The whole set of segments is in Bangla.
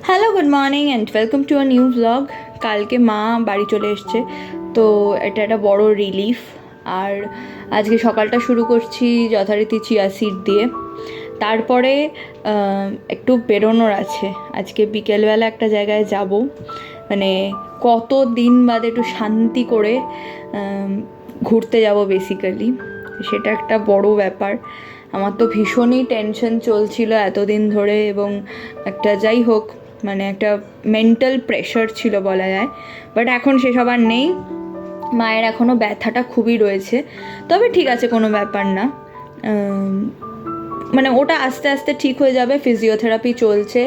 Hello, good morning and welcome to a new blog. কালকে মা বাড়ি চলে এসছে, তো এটা একটা বড় রিলিফ। আর আজকে সকালটা শুরু করছি যথারীতি চিয়া সিড দিয়ে। তারপরে একটু বেরোনোর আছে, আজকে বিকেলবেলা একটা জায়গায় যাব, মানে কত দিন বাদে একটু শান্তি করে ঘুরতে যাব বেসিক্যালি। সেটা একটা বড় ব্যাপার। আমার তো ভীষণই টেনশন চলছিল এতদিন ধরে, এবং একটা যাই হোক মানে একটা মেন্টাল প্রেশার ছিল বলা যায়। বাট এখন সেসব আর নেই। মায়ের এখনও ব্যথাটা খুবই রয়েছে, তবে ঠিক আছে, কোনো ব্যাপার না। মানে ওটা আস্তে আস্তে ঠিক হয়ে যাবে। ফিজিওথেরাপি চলছে,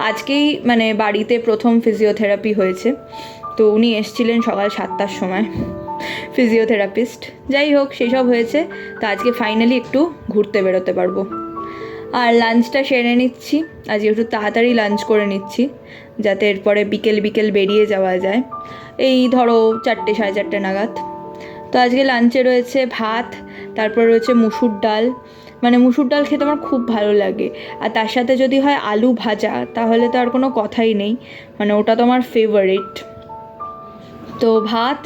আজকেই মানে বাড়িতে প্রথম ফিজিওথেরাপি হয়েছে। তো উনি এসছিলেন সকাল 7টার সময়, ফিজিওথেরাপিস্ট। যাই হোক, সেসব হয়েছে। তো আজকে ফাইনালি একটু ঘুরতে বেরোতে পারবো। আর লাঞ্চটা সেরে নিচ্ছি, আজকে একটু তাড়াতাড়ি লাঞ্চ করে নিচ্ছি, যাতে এরপরে বিকেল বিকেল বেরিয়ে যাওয়া যায়, এই ধরো 4টে 4:30 নাগাদ। তো আজকে লাঞ্চে রয়েছে ভাত, তারপর রয়েছে মুসুর ডাল। মানে মুসুর ডাল খেতে আমার খুব ভালো লাগে, আর তার সাথে যদি হয় আলু ভাজা, তাহলে তো আর কোনো কথাই নেই, মানে ওটা তো আমার ফেভারিট। তো ভাত,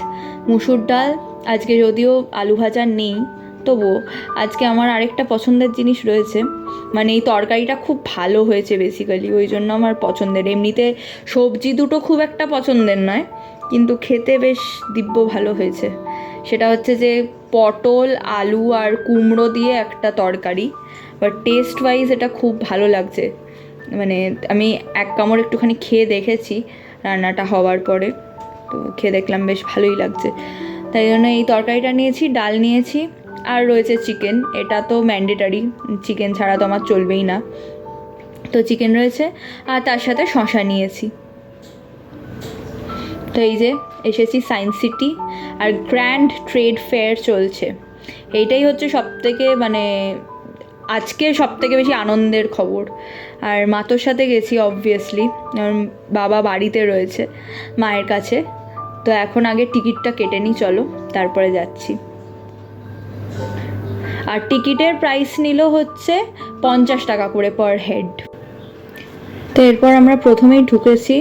মুসুর ডাল, আজকে যদিও আলু ভাজা নেই, তবুও আজকে আমার আরেকটা পছন্দের জিনিস রয়েছে। মানে এই তরকারিটা খুব ভালো হয়েছে বেসিক্যালি, ওই জন্য আমার পছন্দের। এমনিতে সবজি দুটো খুব একটা পছন্দের নয়, কিন্তু খেতে বেশ দিব্য ভালো হয়েছে। সেটা হচ্ছে যে পটল, আলু আর কুমড়ো দিয়ে একটা তরকারি, বাট টেস্ট ওয়াইজ এটা খুব ভালো লাগছে। মানে আমি এক কামড় একটুখানি খেয়ে দেখেছি রান্নাটা হওয়ার পরে, তো খেয়ে দেখলাম বেশ ভালোই লাগছে। তাই জন্য এই তরকারিটা নিয়েছি, ডাল নিয়েছি, আর রয়েছে চিকেন। এটা তো ম্যান্ডেটারি, চিকেন ছাড়া তো আমার চলবেই না। তো চিকেন রয়েছে, আর তার সাথে শশা নিয়েছি। তো এই যে এসেছি সায়েন্স সিটি, আর গ্র্যান্ড ট্রেড ফেয়ার চলছে। এইটাই হচ্ছে সবথেকে মানে আজকে সবথেকে বেশি আনন্দের খবর। আর মাতোর সাথে গেছি অবভিয়াসলি, বাবা বাড়িতে রয়েছে মায়ের কাছে। তো এখন আগে টিকিটটা কেটে নিই, চলো তারপরে যাচ্ছি। আর টিকিটের প্রাইস নিল হচ্ছে 50 টাকা করে পার হেড। তো এরপর আমরা প্রথমেই ঢুকেছি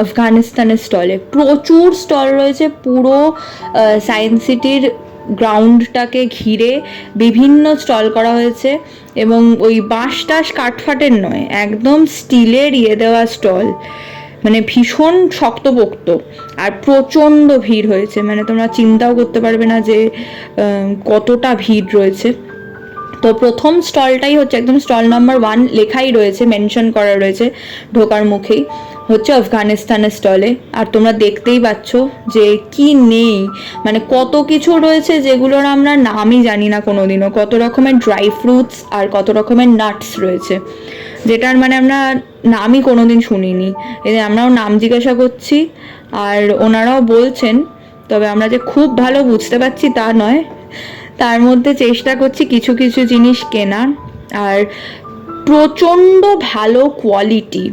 আফগানিস্তানের স্টলে। প্রচুর স্টল রয়েছে পুরো সায়েন্স সিটির গ্রাউন্ডটাকে ঘিরে, বিভিন্ন স্টল করা হয়েছে, এবং ওই বাঁশ টাশ কাঠফাটের নয়, একদম স্টিলের দেওয়া স্টল, মানে ভীষণ শক্তপোক্ত। আর প্রচণ্ড ভিড় হয়েছে, মানে তোমরা চিন্তাও করতে পারবে না যে কতটা ভিড় রয়েছে। তো প্রথম স্টলটাই হচ্ছে একদম স্টল নাম্বার 1, লেখাই রয়েছে, মেনশন করা রয়েছে ঢোকার মুখেই, হচ্ছে আফগানিস্তানের স্টলে। আর তোমরা দেখতেই পাচ্ছ যে কি নেই, মানে কত কিছু রয়েছে যেগুলোর আমরা নামই জানি না কোনোদিনও। কত রকমের ড্রাই ফ্রুটস আর কত রকমের নাটস রয়েছে, যেটার মানে আমরা নামই কোনোদিন শুনিনি। এদের আমরাও নাম জিজ্ঞাসা করছি, আর ওনারাও বলছেন, তবে আমরা যে খুব ভালো বুঝতে পারছি তা নয়। তার মধ্যে চেষ্টা করছি কিছু কিছু জিনিস কেনার। আর প্রচণ্ড ভালো কোয়ালিটি,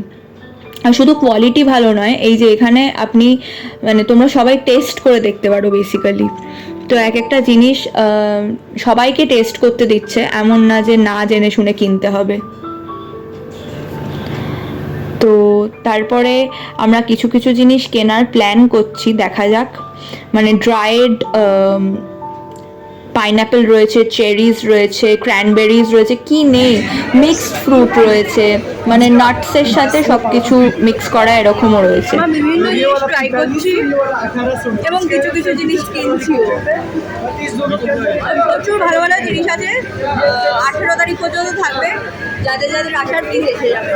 আর শুধু কোয়ালিটি ভালো নয়, এই যে এখানে আপনি মানে তোমরা সবাই টেস্ট করে দেখতে পারো বেসিক্যালি। তো এক একটা জিনিস সবাইকে টেস্ট করতে দিচ্ছে, এমন না যে না জেনে শুনে কিনতে হবে। তো তারপরে আমরা কিছু কিছু জিনিস কেনার প্ল্যান করছি, দেখা যাক। মানে ড্রায়েড পাইনঅ্যাপেল রয়েছে, চেরিজ রয়েছে, ক্র্যানবেরিজ রয়েছে, কি নেই, মিক্সড ফ্রুট রয়েছে, মানে নাটসের সাথে সব কিছু মিক্স করা এরকমও রয়েছে। বিভিন্ন জিনিস ট্রাই করছি এবং কিছু কিছু জিনিস কিনছিও। প্রচুর ভালো ভালো জিনিস আছে, 18 তারিখ পর্যন্ত থাকবে। যাদের যাদের আসার প্লিজ এসে যাবে।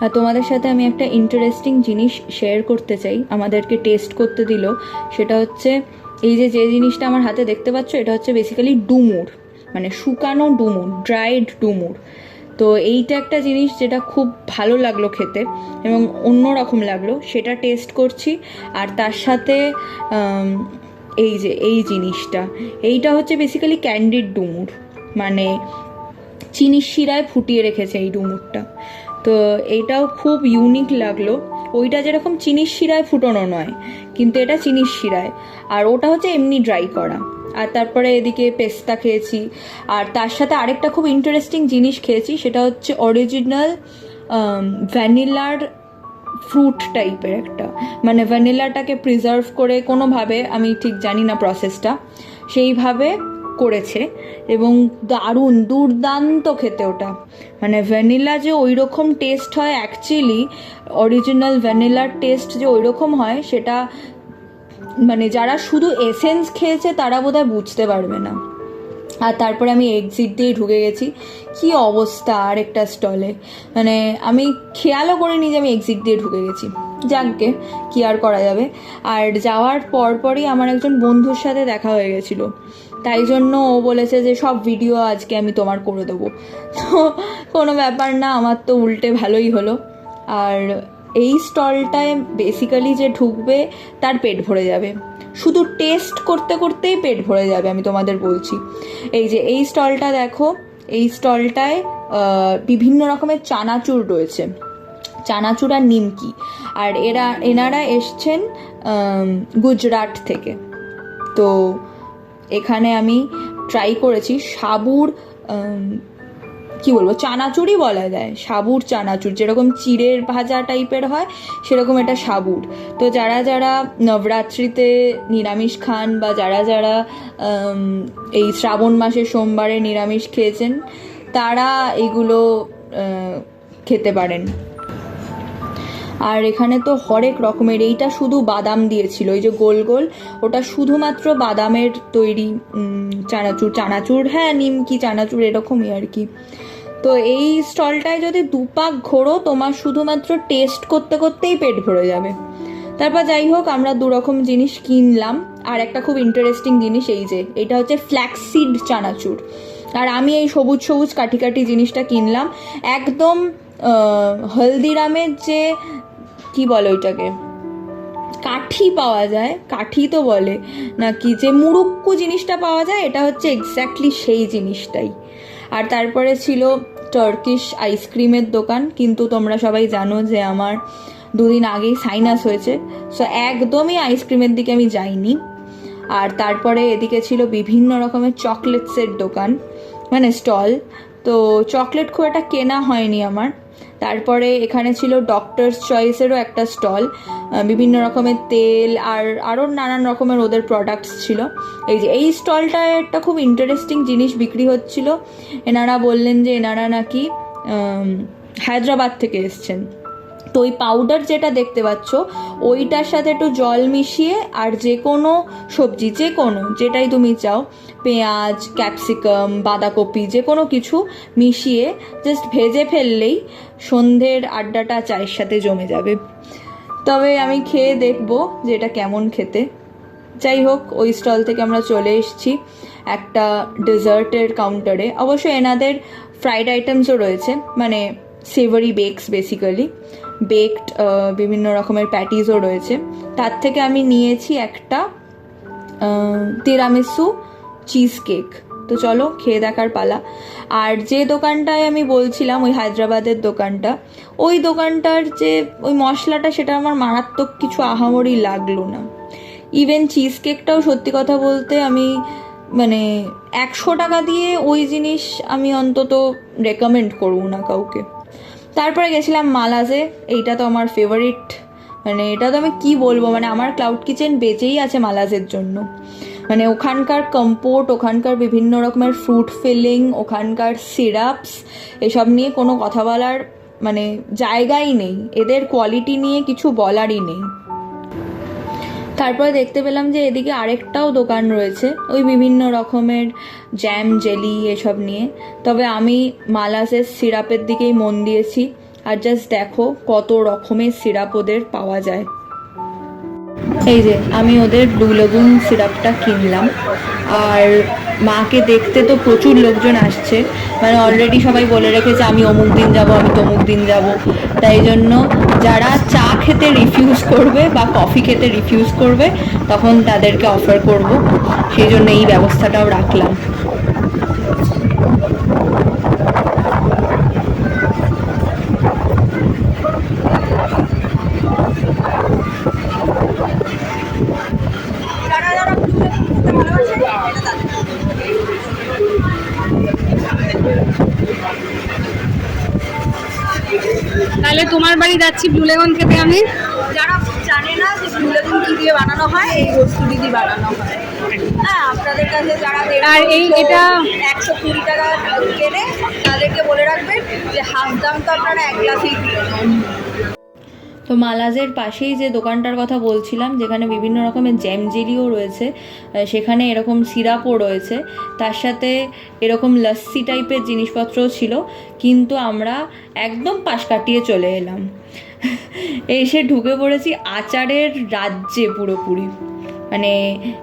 আর তোমাদের সাথে আমি একটা ইন্টারেস্টিং জিনিস শেয়ার করতে চাই, আমাদেরকে টেস্ট করতে দিল। সেটা হচ্ছে এই যে জিনিসটা আমার হাতে দেখতে পাচ্ছ, এটা হচ্ছে বেসিক্যালি ডুমুর, মানে শুকানো ডুমুর, ড্রাইড ডুমুর। তো এইটা একটা জিনিস যেটা খুব ভালো লাগলো খেতে, এবং অন্যরকম লাগলো, সেটা টেস্ট করছি। আর তার সাথে এই যে এই জিনিসটা, এইটা হচ্ছে বেসিক্যালি ক্যান্ডিড ডুমুর, মানে চিনির শিরায় ফুটিয়ে রেখেছে এই ডুমুরটা। তো এইটাও খুব ইউনিক লাগলো। ওইটা যেরকম চিনির শিরায় ফুটোনো নয়, কিন্তু এটা চিনির শিরায়, আর ওটা হচ্ছে এমনি ড্রাই করা। আর তারপরে এদিকে পেস্তা খেয়েছি, আর তার সাথে আরেকটা খুব ইন্টারেস্টিং জিনিস খেয়েছি, সেটা হচ্ছে অরিজিনাল ভ্যানিলার ফ্রুট টাইপের একটা, মানে ভ্যানিলাটাকে প্রিজার্ভ করে কোনোভাবে, আমি ঠিক জানি না প্রসেসটা, সেইভাবে করেছে এবং দারুণ দুর্দান্ত খেতে ওটা। মানে ভ্যানিলা যে ওই রকম টেস্ট হয়, অ্যাকচুয়ালি অরিজিনাল ভ্যানিলার টেস্ট যে ওই রকম হয়, সেটা মানে যারা শুধু এসেন্স খেয়েছে তারা বোধহয় বুঝতে পারবে না। আর তারপরে আমি এক্সিট দিয়ে ঢুকে গেছি, কি অবস্থা আর একটা স্টলে, মানে আমি খেয়ালও করিনি যে আমি এক্সিট দিয়ে ঢুকে গেছি। যাকগে, কি আর করা যাবে। আর যাওয়ার পরপরই আমার একজন বন্ধুর সাথে দেখা হয়ে গেছিলো, তাই জন্য ও বলেছে যে সব ভিডিও আজকে আমি তোমার করে দেবো। তো কোনো ব্যাপার না, আমার তো উল্টে ভালোই হলো। আর এই স্টলটায় বেসিক্যালি যে ঢুকবে তার পেট ভরে যাবে, শুধু টেস্ট করতে করতেই পেট ভরে যাবে, আমি তোমাদের বলছি। এই যে এই স্টলটা দেখো, এই স্টলটায় বিভিন্ন রকমের চানাচুর রয়েছে, চানাচুর আর নিমকি। আর এনারা এসছেন গুজরাট থেকে। তো এখানে আমি ট্রাই করেছি সাবুর, কি বলবো, চানাচুরই বলা যায়, সাবুর চানাচুর, যেরকম চিড়ের ভাজা টাইপের হয় সেরকম এটা সাবুর। তো যারা যারা নবরাত্রিতে নিরামিষ খান, বা যারা যারা এই শ্রাবণ মাসে সোমবারে নিরামিষ খেয়েছেন, তারা এগুলো খেতে পারেন। আর এখানে তো হরেক রকমের, এইটা শুধু বাদাম দিয়েছিল, এই যে গোল গোল, ওটা শুধুমাত্র বাদামের তৈরি চানাচুর, হ্যাঁ নিমকি চানাচুর এরকমই আর কি। তো এই স্টলটায় যদি দুপাক ঘোরো, তোমার শুধুমাত্র টেস্ট করতে করতেই পেট ভরে যাবে। তারপর যাই হোক, আমরা দুরকম জিনিস কিনলাম। আর একটা খুব ইন্টারেস্টিং জিনিস, এই যে এটা হচ্ছে ফ্ল্যাক্সিড চানাচুর, আর আমি এই সবুজ সবুজ কাঠি কাঠি জিনিসটা কিনলাম। একদম হলদিরামের যে কি বলে ওইটাকে, কাঠি পাওয়া যায়, কাঠি তো বলে নাকি, যে মুরুক্কু জিনিসটা পাওয়া যায়, এটা হচ্ছে এক্স্যাক্টলি সেই জিনিসটাই। আর তারপরে ছিল টার্কিশ আইসক্রিমের দোকান, কিন্তু তোমরা সবাই জানো যে আমার দুদিন আগেই সাইনাস হয়েছে, সো একদমই আইসক্রিমের দিকে আমি যাইনি। আর তারপরে এদিকে ছিল বিভিন্ন রকমের চকলেটসের দোকান, মানে স্টল। তো চকলেট খুব একটা কেনা হয়নি আমার। তারপরে এখানে ছিল ডক্টরস চয়েসেরও একটা স্টল, বিভিন্ন রকমের তেল আর আরও নানান রকমের ওদের প্রোডাক্টস ছিল। এই যে এই স্টলটায় একটা খুব ইন্টারেস্টিং জিনিস বিক্রি হচ্ছিল। এনারা বললেন যে এনারা নাকি হায়দ্রাবাদ থেকে এসছেন। তো ওই পাউডার যেটা দেখতে পাচ্ছ, ওইটার সাথে একটু জল মিশিয়ে, আর যে কোনো সবজি, যে কোনো যেটাই তুমি চাও, পেঁয়াজ, ক্যাপসিকাম, বাঁধাকপি, যে কোনো কিছু মিশিয়ে জাস্ট ভেজে ফেললেই সন্ধ্যের আড্ডাটা চায়ের সাথে জমে যাবে। তবে আমি খেয়ে দেখবো যে এটা কেমন খেতে। যাই হোক, ওই স্টল থেকে আমরা চলে এসেছি একটা ডেজার্টের কাউন্টারে। অবশ্য এনাদের ফ্রাইড আইটেমসও রয়েছে, মানে সেভারি বেকস, বেসিক্যালি বেকড বিভিন্ন রকমের প্যাটিসও রয়েছে। তার থেকে আমি নিয়েছি একটা তিরামিসু চিজ কেক। তো চলো খেয়ে দেখার পালা। আর যে দোকানটায় আমি বলছিলাম, ওই হায়দ্রাবাদের দোকানটা, ওই দোকানটার যে ওই মশলাটা, সেটা আমার মারাত্মক কিছু আহামরি লাগলো না। ইভেন চিজ কেকটাও সত্যি কথা বলতে আমি মানে 100 টাকা দিয়ে ওই জিনিস আমি অন্তত রেকমেন্ড করবো না কাউকে। তারপরে গেছিলাম মালাজে, এইটা তো আমার ফেভারিট, মানে এটা তো আমি কি বলবো, মানে আমার ক্লাউড কিচেন বেঁচেই আছে মালাজের জন্য। মানে ওখানকার কম্পোট, ওখানকার বিভিন্ন রকমের ফ্রুট ফিলিং, ওখানকার সিরাপস, এসব নিয়ে কোনো কথা বলার মানে জায়গাই নেই, এদের কোয়ালিটি নিয়ে কিছু বলারই নেই। তারপরে দেখতে পেলাম যে এদিকে আরেকটাও দোকান রয়েছে ওই বিভিন্ন রকমের জ্যাম, জেলি এসব নিয়ে। তবে আমি মালাজের সিরাপের দিকেই মন দিয়েছি। আর জাস্ট দেখো কত রকমের সিরাপ ওদের পাওয়া যায়। এই যে আমি ওদের ব্লু লেগুন সিরাপটা কিনলাম। আর মাকে দেখতে তো প্রচুর লোকজন আসছে, মানে অলরেডি সবাই বলে রেখেছে আমি অমুক দিন যাব, আমি তমুক দিন যাব। তাই জন্য যারা চা খেতে রিফিউজ করবে বা কফি খেতে রিফিউজ করবে, তখন তাদেরকে অফার করব, সেই জন্য এই ব্যবস্থাটাও রাখলাম। তাহলে তোমার বাড়ি যাচ্ছি ব্লু লেমন খেতে আমি। যারা জানে না যে ব্লু লেমন কি দিয়ে বানানো হয়, এই বস্তুটি দিয়ে বানানো হয়। হ্যাঁ, আপনাদের কাছে যারা আর এটা 120 টাকা কেনে তাদেরকে বলে রাখবেন যে হাফ দাম তো আপনারা এক গ্লাসেই দিবেন। তো মালাজের পাশেই যে দোকানটার কথা বলছিলাম, যেখানে বিভিন্ন রকমের জ্যাম জেলিও রয়েছে, সেখানে এরকম সিরাপও রয়েছে, তার সাথে এরকম লস্যি টাইপের জিনিসপত্রও ছিল, কিন্তু আমরা একদম পাশ কাটিয়ে চলে এলাম। এসে ঢুকে পড়েছি আচারের রাজ্যে পুরোপুরি। মানে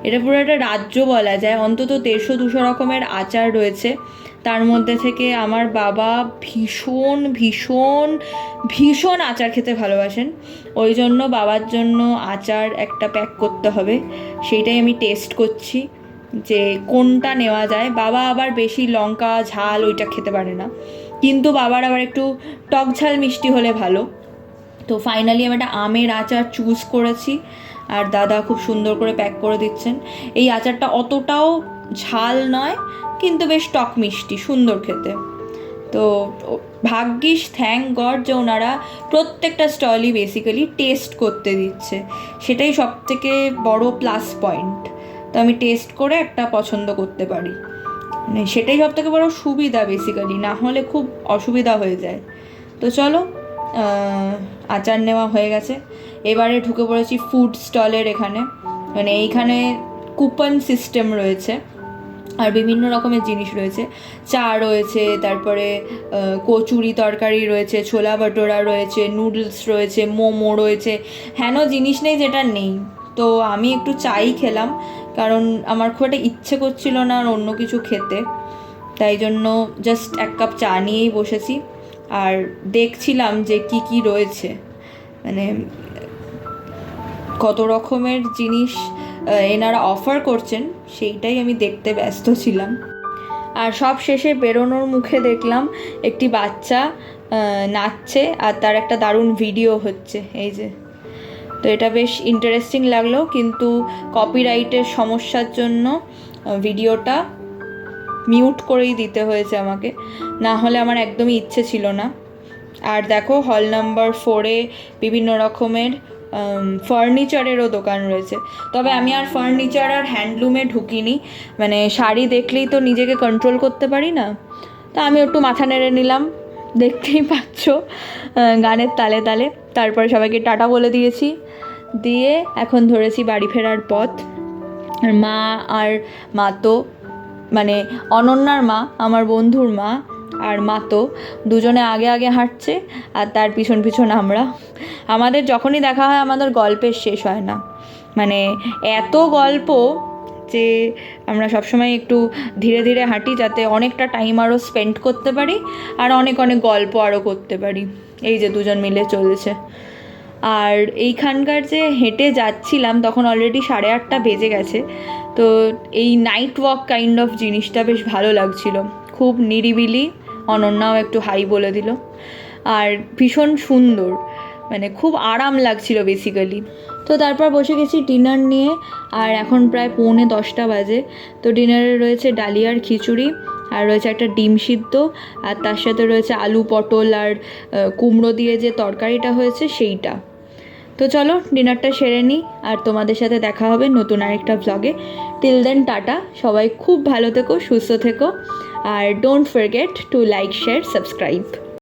এটা পুরো একটা রাজ্য বলা যায়, অন্তত 150-200 রকমের আচার রয়েছে। তার মধ্যে থেকে আমার বাবা ভীষণ ভীষণ ভীষণ আচার খেতে ভালোবাসেন, ওই জন্য বাবার জন্য আচার একটা প্যাক করতে হবে। সেইটাই আমি টেস্ট করছি যে কোনটা নেওয়া যায়। বাবা আবার বেশি লঙ্কা ঝাল ওইটা খেতে পারে না, কিন্তু বাবার আবার একটু টক ঝাল মিষ্টি হলে ভালো। তো ফাইনালি আমি একটা আমের আচার চুজ করেছি, আর দাদা খুব সুন্দর করে প্যাক করে দিচ্ছেন। এই আচারটা অতটাও ঝাল নয়, কিন্তু বেশ টক মিষ্টি, সুন্দর খেতে। তো ভাগ্যিস, থ্যাঙ্ক গড, যে ওনারা প্রত্যেকটা স্টলই বেসিক্যালি টেস্ট করতে দিচ্ছে, সেটাই সব থেকে বড় প্লাস পয়েন্ট। তো আমি টেস্ট করে একটা পছন্দ করতে পারি, মানে সেটাই সব থেকে বড় সুবিধা বেসিক্যালি, না হলে খুব অসুবিধা হয়ে যায়। তো চলো, আচার নেওয়া হয়ে গেছে, এবারে ঢুকে পড়েছি ফুড স্টলের এখানে। মানে এইখানে কুপন সিস্টেম রয়েছে, আর বিভিন্ন রকমের জিনিস রয়েছে, চা রয়েছে, তারপরে কচুরি তরকারি রয়েছে, ছোলা ভাটোরা রয়েছে, নুডলস রয়েছে, মোমো রয়েছে, হেন জিনিস নেই যেটা নেই। তো আমি একটু চাই খেলাম, কারণ আমার খুব একটা ইচ্ছে করছিল না আর অন্য কিছু খেতে, তাই জন্য জাস্ট এক কাপ চা নিয়েই বসেছি আর দেখছিলাম যে কি কি রয়েছে, মানে কত রকমের জিনিস এনারা অফার করছেন, সেইটাই আমি দেখতে ব্যস্ত ছিলাম। আর সব শেষে বেরোনোর মুখে দেখলাম একটি বাচ্চা নাচছে, আর তার একটা দারুণ ভিডিও হচ্ছে, এই যে। তো এটা বেশ ইন্টারেস্টিং লাগলো, কিন্তু কপিরাইটের সমস্যার জন্য ভিডিওটা মিউট করেই দিতে হয়েছে আমাকে, না হলে আমার একদমই ইচ্ছে ছিল না। আর দেখো, হল নাম্বার 4-এ বিভিন্ন রকমের ফার্নিচারেরও দোকান রয়েছে, তবে আমি আর ফার্নিচার আর হ্যান্ডলুমে ঢুকিনি, মানে শাড়ি দেখলেই তো নিজেকে কন্ট্রোল করতে পারি না, তা আমি একটু মাথা নেড়ে নিলাম, দেখতেই পাচ্ছ গানের তালে তালে। তারপরে সবাইকে টাটা বলে দিয়েছি, দিয়ে এখন ধরেছি বাড়ি ফেরার পথ। আর মা তো, মানে অনন্যার মা, আমার বন্ধুর মা, আর মা তো দুজনে আগে আগে হাঁটছে, আর তার পিছন পিছন আমরা। আমাদের যখনই দেখা হয় আমাদের গল্পের শেষ হয় না, মানে এত গল্প যে আমরা সবসময় একটু ধীরে ধীরে হাঁটি, যাতে অনেকটা টাইম আরও স্পেন্ড করতে পারি আর অনেক অনেক গল্প আরও করতে পারি। এই যে দুজন মিলে চলেছে। আর এইখানকার যে হেঁটে যাচ্ছিলাম তখন অলরেডি 8:30 বেজে গেছে, তো এই নাইট ওয়াক কাইন্ড অফ জিনিসটা বেশ ভালো লাগছিল, খুব নিরিবিলি। অনন্যাও একটু হাই বলে দিল, আর ভীষণ সুন্দর, মানে খুব আরাম লাগছিল বেসিক্যালি। তো তারপর বসে গেছি ডিনার নিয়ে, আর এখন প্রায় 9:45 বাজে। তো ডিনারে রয়েছে ডালিয়ার খিচুড়ি, আর রয়েছে একটা ডিম সিদ্ধ, আর তার সাথে রয়েছে আলু পটল আর কুমড়ো দিয়ে যে তরকারিটা হয়েছে সেইটা। তো চলো ডিনারটা সেরে নিই, আর তোমাদের সাথে দেখা হবে নতুন আরেকটা ব্লগে। টিল দেন টাটা, সবাই খুব ভালো থেকো, সুস্থ থেকো, আর don't forget to like, share, subscribe.